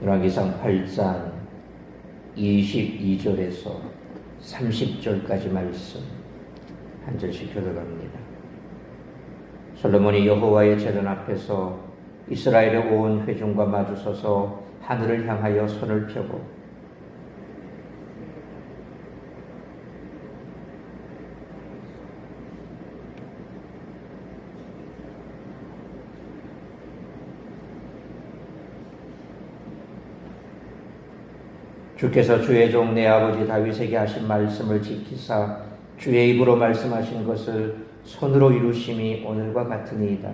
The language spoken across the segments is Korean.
열왕기상 8장 22절에서 30절까지 말씀 한 절씩 교독합니다. 솔로몬이 여호와의 제단 앞에서 이스라엘의 온 회중과 마주서서 하늘을 향하여 손을 펴고 주께서 주의 종 내 아버지 다윗에게 하신 말씀을 지키사 주의 입으로 말씀하신 것을 손으로 이루심이 오늘과 같으니이다.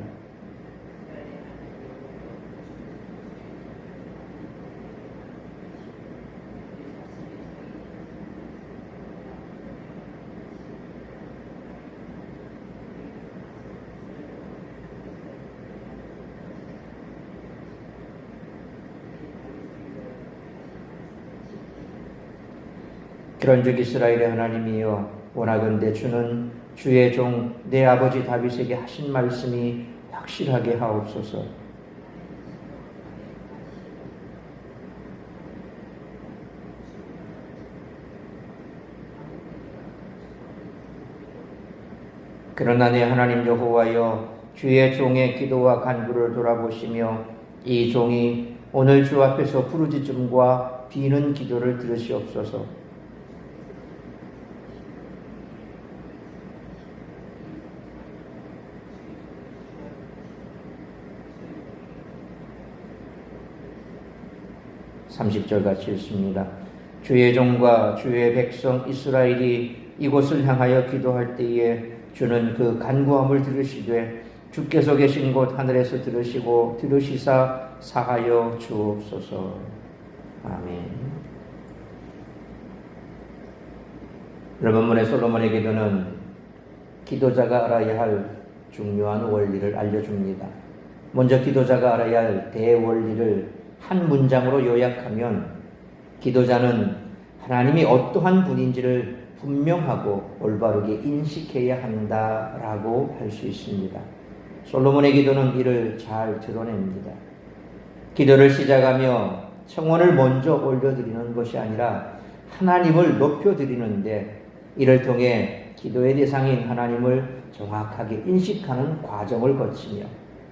그런즉 이스라엘의 하나님이여 원하건대 주는 주의 종 내 아버지 다윗에게 하신 말씀이 확실하게 하옵소서. 그러나 내 하나님 여호와여 주의 종의 기도와 간구를 돌아보시며 이 종이 오늘 주 앞에서 부르짖음과 비는 기도를 들으시옵소서. (30절) 같이 읽습니다. 주의 종과 주의 백성 이스라엘이 이곳을 향하여 기도할 때에 주는 그 간구함을 들으시되 주께서 계신 곳 하늘에서 들으시고 들으시사 사하여 주옵소서. 아멘. 여러분, 본문의 솔로몬의 기도는 기도자가 알아야 할 중요한 원리를 알려줍니다. 먼저 기도자가 알아야 할 대원리를 한 문장으로 요약하면 기도자는 하나님이 어떠한 분인지를 분명하고 올바르게 인식해야 한다라고 할 수 있습니다. 솔로몬의 기도는 이를 잘 드러냅니다. 기도를 시작하며 청원을 먼저 올려드리는 것이 아니라 하나님을 높여드리는데 이를 통해 기도의 대상인 하나님을 정확하게 인식하는 과정을 거치며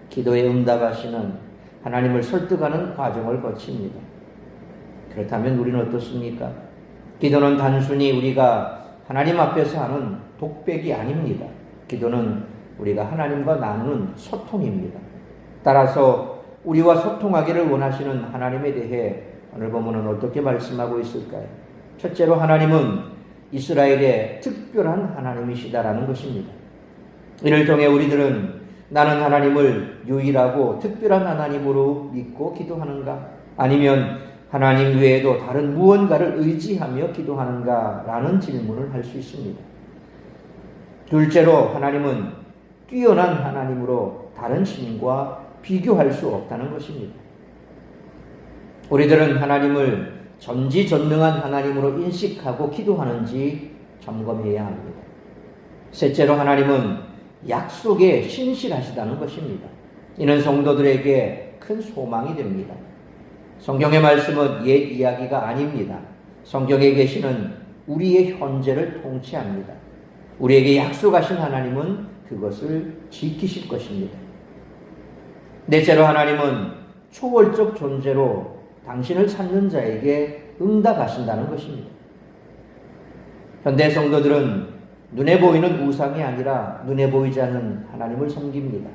기도에 응답하시는 하나님을 설득하는 과정을 거칩니다. 그렇다면 우리는 어떻습니까? 기도는 단순히 우리가 하나님 앞에서 하는 독백이 아닙니다. 기도는 우리가 하나님과 나누는 소통입니다. 따라서 우리와 소통하기를 원하시는 하나님에 대해 오늘 본문은 어떻게 말씀하고 있을까요? 첫째로 하나님은 이스라엘의 특별한 하나님이시다라는 것입니다. 이를 통해 우리들은 나는 하나님을 유일하고 특별한 하나님으로 믿고 기도하는가? 아니면 하나님 외에도 다른 무언가를 의지하며 기도하는가? 라는 질문을 할 수 있습니다. 둘째로 하나님은 뛰어난 하나님으로 다른 신과 비교할 수 없다는 것입니다. 우리들은 하나님을 전지전능한 하나님으로 인식하고 기도하는지 점검해야 합니다. 셋째로 하나님은 약속에 신실하시다는 것입니다. 이는 성도들에게 큰 소망이 됩니다. 성경의 말씀은 옛 이야기가 아닙니다. 성경에 계시는 우리의 현재를 통치합니다. 우리에게 약속하신 하나님은 그것을 지키실 것입니다. 넷째로 하나님은 초월적 존재로 당신을 찾는 자에게 응답하신다는 것입니다. 현대 성도들은 눈에 보이는 우상이 아니라 눈에 보이지 않는 하나님을 섬깁니다.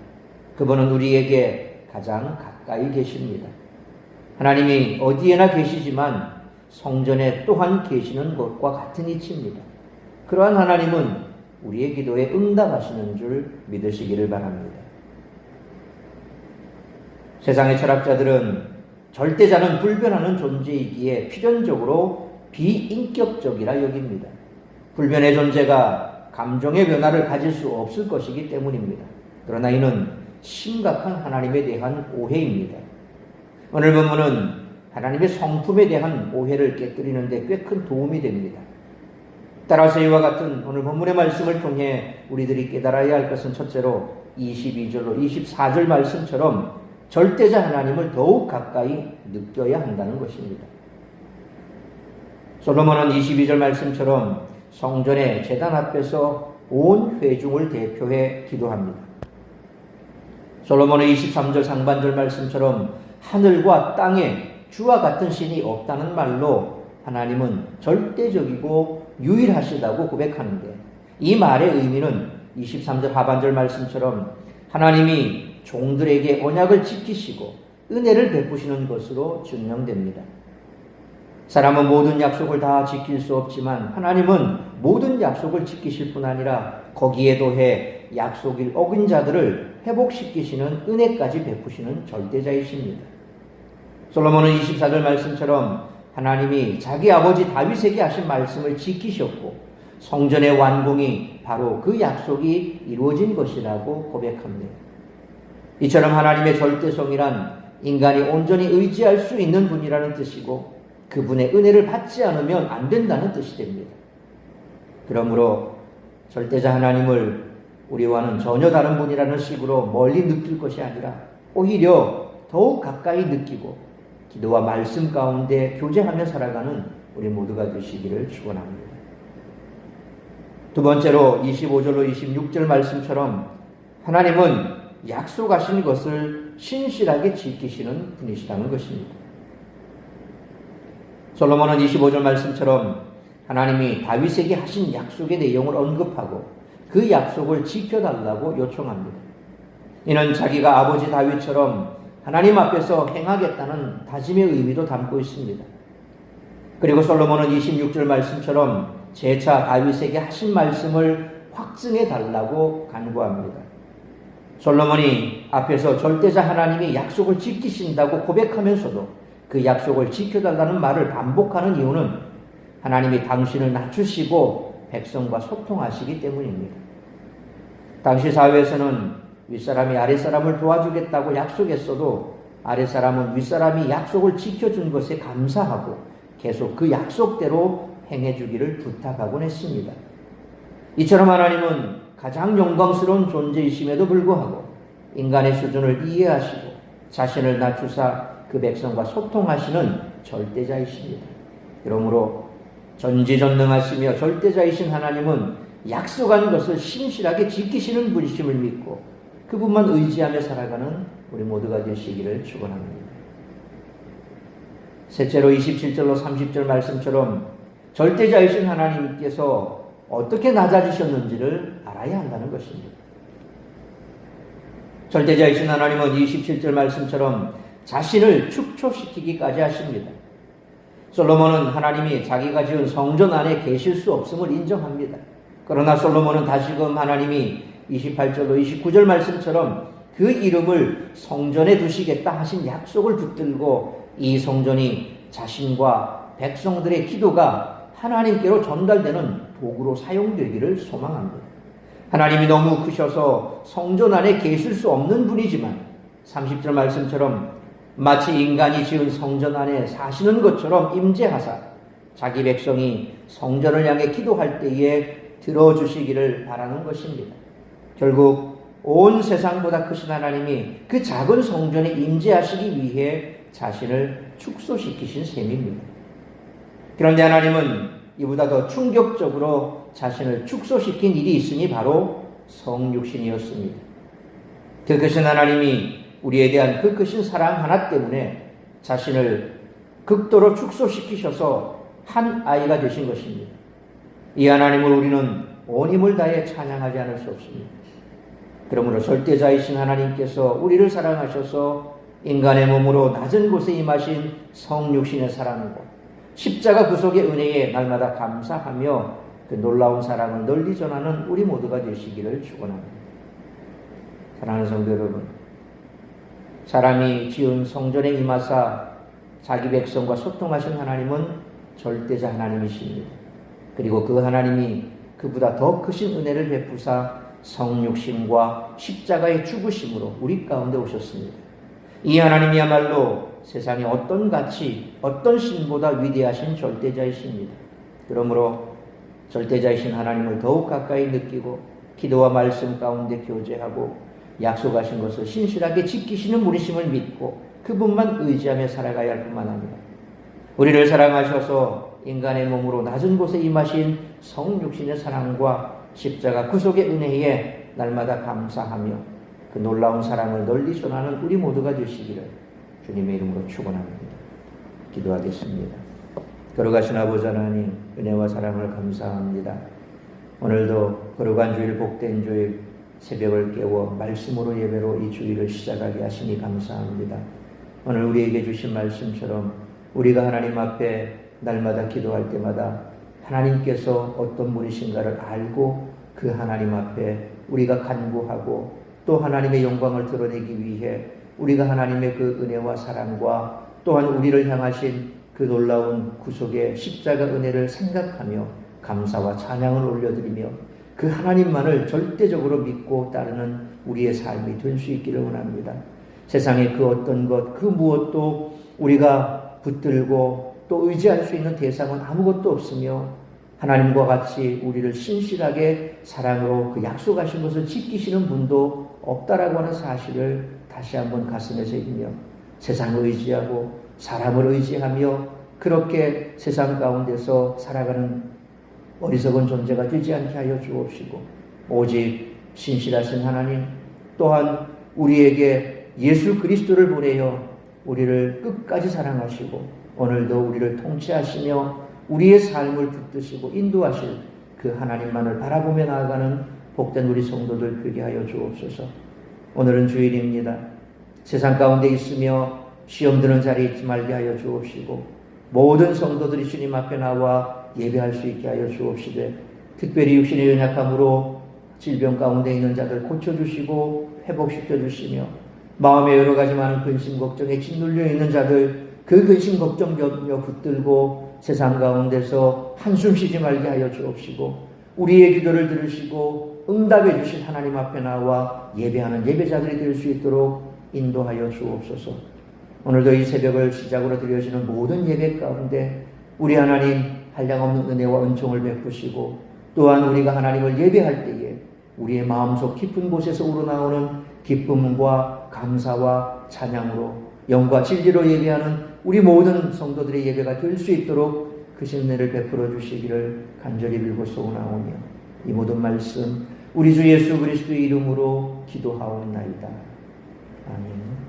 그분은 우리에게 가장 가까이 계십니다. 하나님이 어디에나 계시지만 성전에 또한 계시는 것과 같은 이치입니다. 그러한 하나님은 우리의 기도에 응답하시는 줄 믿으시기를 바랍니다. 세상의 철학자들은 절대자는 불변하는 존재이기에 필연적으로 비인격적이라 여깁니다. 불변의 존재가 감정의 변화를 가질 수 없을 것이기 때문입니다. 그러나 이는 심각한 하나님에 대한 오해입니다. 오늘 본문은 하나님의 성품에 대한 오해를 깨뜨리는 데 꽤 큰 도움이 됩니다. 따라서 이와 같은 오늘 본문의 말씀을 통해 우리들이 깨달아야 할 것은 첫째로 22절로 24절 말씀처럼 절대자 하나님을 더욱 가까이 느껴야 한다는 것입니다. 솔로몬은 22절 말씀처럼 성전의 제단 앞에서 온 회중을 대표해 기도합니다. 솔로몬의 23절 상반절 말씀처럼 하늘과 땅에 주와 같은 신이 없다는 말로 하나님은 절대적이고 유일하시다고 고백하는데, 이 말의 의미는 23절 하반절 말씀처럼 하나님이 종들에게 언약을 지키시고 은혜를 베푸시는 것으로 증명됩니다. 사람은 모든 약속을 다 지킬 수 없지만 하나님은 모든 약속을 지키실 뿐 아니라 거기에 더해 약속을 어긴 자들을 회복시키시는 은혜까지 베푸시는 절대자이십니다. 솔로몬은 24절 말씀처럼 하나님이 자기 아버지 다윗에게 하신 말씀을 지키셨고 성전의 완공이 바로 그 약속이 이루어진 것이라고 고백합니다. 이처럼 하나님의 절대성이란 인간이 온전히 의지할 수 있는 분이라는 뜻이고 그분의 은혜를 받지 않으면 안 된다는 뜻이 됩니다. 그러므로 절대자 하나님을 우리와는 전혀 다른 분이라는 식으로 멀리 느낄 것이 아니라 오히려 더욱 가까이 느끼고 기도와 말씀 가운데 교제하며 살아가는 우리 모두가 되시기를 축원합니다. 두 번째로 25절로 26절 말씀처럼 하나님은 약속하신 것을 신실하게 지키시는 분이시라는 것입니다. 솔로몬은 25절 말씀처럼 하나님이 다윗에게 하신 약속의 내용을 언급하고 그 약속을 지켜달라고 요청합니다. 이는 자기가 아버지 다윗처럼 하나님 앞에서 행하겠다는 다짐의 의미도 담고 있습니다. 그리고 솔로몬은 26절 말씀처럼 재차 다윗에게 하신 말씀을 확증해 달라고 간구합니다. 솔로몬이 앞에서 절대자 하나님이 약속을 지키신다고 고백하면서도 그 약속을 지켜달라는 말을 반복하는 이유는 하나님이 당신을 낮추시고 백성과 소통하시기 때문입니다. 당시 사회에서는 윗사람이 아랫사람을 도와주겠다고 약속했어도 아랫사람은 윗사람이 약속을 지켜준 것에 감사하고 계속 그 약속대로 행해주기를 부탁하곤 했습니다. 이처럼 하나님은 가장 영광스러운 존재이심에도 불구하고 인간의 수준을 이해하시고 자신을 낮추사 그 백성과 소통하시는 절대자이십니다. 그러므로 전지전능하시며 절대자이신 하나님은 약속한 것을 신실하게 지키시는 분이심을 믿고 그분만 의지하며 살아가는 우리 모두가 되시기를 축원합니다. 셋째로 27절로 30절 말씀처럼 절대자이신 하나님께서 어떻게 낮아지셨는지를 알아야 한다는 것입니다. 절대자이신 하나님은 27절 말씀처럼 자신을 축소시키기까지 하십니다. 솔로몬은 하나님이 자기가 지은 성전 안에 계실 수 없음을 인정합니다. 그러나 솔로몬은 다시금 하나님이 28절로 29절 말씀처럼 그 이름을 성전에 두시겠다 하신 약속을 붙들고 이 성전이 자신과 백성들의 기도가 하나님께로 전달되는 도구로 사용되기를 소망합니다. 하나님이 너무 크셔서 성전 안에 계실 수 없는 분이지만 30절 말씀처럼 마치 인간이 지은 성전 안에 사시는 것처럼 임재하사 자기 백성이 성전을 향해 기도할 때에 들어주시기를 바라는 것입니다. 결국 온 세상보다 크신 하나님이 그 작은 성전에 임재하시기 위해 자신을 축소시키신 셈입니다. 그런데 하나님은 이보다 더 충격적으로 자신을 축소시킨 일이 있으니 바로 성육신이었습니다. 그 크신 하나님이 우리에 대한 그 크신 사랑 하나 때문에 자신을 극도로 축소시키셔서 한 아이가 되신 것입니다. 이 하나님을 우리는 온 힘을 다해 찬양하지 않을 수 없습니다. 그러므로 절대자이신 하나님께서 우리를 사랑하셔서 인간의 몸으로 낮은 곳에 임하신 성육신의 사랑과 십자가 구속의 은혜에 날마다 감사하며 그 놀라운 사랑을 널리 전하는 우리 모두가 되시기를 축원합니다. 사랑하는 성도 여러분, 사람이 지은 성전에 임하사 자기 백성과 소통하신 하나님은 절대자 하나님이십니다. 그리고 그 하나님이 그보다 더 크신 은혜를 베푸사 성육신과 십자가의 죽으심으로 우리 가운데 오셨습니다. 이 하나님이야말로 세상에 어떤 가치, 어떤 신보다 위대하신 절대자이십니다. 그러므로 절대자이신 하나님을 더욱 가까이 느끼고 기도와 말씀 가운데 교제하고 약속하신 것을 신실하게 지키시는 분이심을 믿고 그분만 의지하며 살아가야 할 뿐만 아니라 우리를 사랑하셔서 인간의 몸으로 낮은 곳에 임하신 성육신의 사랑과 십자가 구속의 은혜에 날마다 감사하며 그 놀라운 사랑을 널리 전하는 우리 모두가 되시기를 주님의 이름으로 축원합니다. 기도하겠습니다. 거룩하신 아버지 하나님, 은혜와 사랑을 감사합니다. 오늘도 거룩한 주일, 복된 주일, 새벽을 깨워 말씀으로 예배로 이 주일을 시작하게 하시니 감사합니다. 오늘 우리에게 주신 말씀처럼 우리가 하나님 앞에 날마다 기도할 때마다 하나님께서 어떤 분이신가를 알고 그 하나님 앞에 우리가 간구하고 또 하나님의 영광을 드러내기 위해 우리가 하나님의 그 은혜와 사랑과 또한 우리를 향하신 그 놀라운 구속의 십자가 은혜를 생각하며 감사와 찬양을 올려드리며 그 하나님만을 절대적으로 믿고 따르는 우리의 삶이 될 수 있기를 원합니다. 세상의 그 어떤 것, 그 무엇도 우리가 붙들고 또 의지할 수 있는 대상은 아무것도 없으며 하나님과 같이 우리를 신실하게 사랑으로 그 약속하신 것을 지키시는 분도 없다라고 하는 사실을 다시 한번 가슴에 새기며 세상을 의지하고 사람을 의지하며 그렇게 세상 가운데서 살아가는 어리석은 존재가 되지 않게 하여 주옵시고 오직 신실하신 하나님 또한 우리에게 예수 그리스도를 보내어 우리를 끝까지 사랑하시고 오늘도 우리를 통치하시며 우리의 삶을 붙드시고 인도하실 그 하나님만을 바라보며 나아가는 복된 우리 성도들 되게 하여 주옵소서. 오늘은 주일입니다. 세상 가운데 있으며 시험 드는 자리에 있지 말게 하여 주옵시고 모든 성도들이 주님 앞에 나와 예배할 수 있게 하여 주옵시되 특별히 육신의 연약함으로 질병 가운데 있는 자들 고쳐주시고 회복시켜 주시며 마음에 여러 가지 많은 근심 걱정에 짓눌려 있는 자들 그 근심 걱정 염려 붙들고 세상 가운데서 한숨 쉬지 말게 하여 주옵시고 우리의 기도를 들으시고 응답해 주신 하나님 앞에 나와 예배하는 예배자들이 될 수 있도록 인도하여 주옵소서. 오늘도 이 새벽을 시작으로 드려지는 모든 예배 가운데 우리 하나님 한량없는 은혜와 은총을 베푸시고 또한 우리가 하나님을 예배할 때에 우리의 마음속 깊은 곳에서 우러나오는 기쁨과 감사와 찬양으로 영과 진리로 예배하는 우리 모든 성도들의 예배가 될 수 있도록 그 은혜를 베풀어 주시기를 간절히 빌고 소원하오며 이 모든 말씀 우리 주 예수 그리스도의 이름으로 기도하옵나이다. 아멘.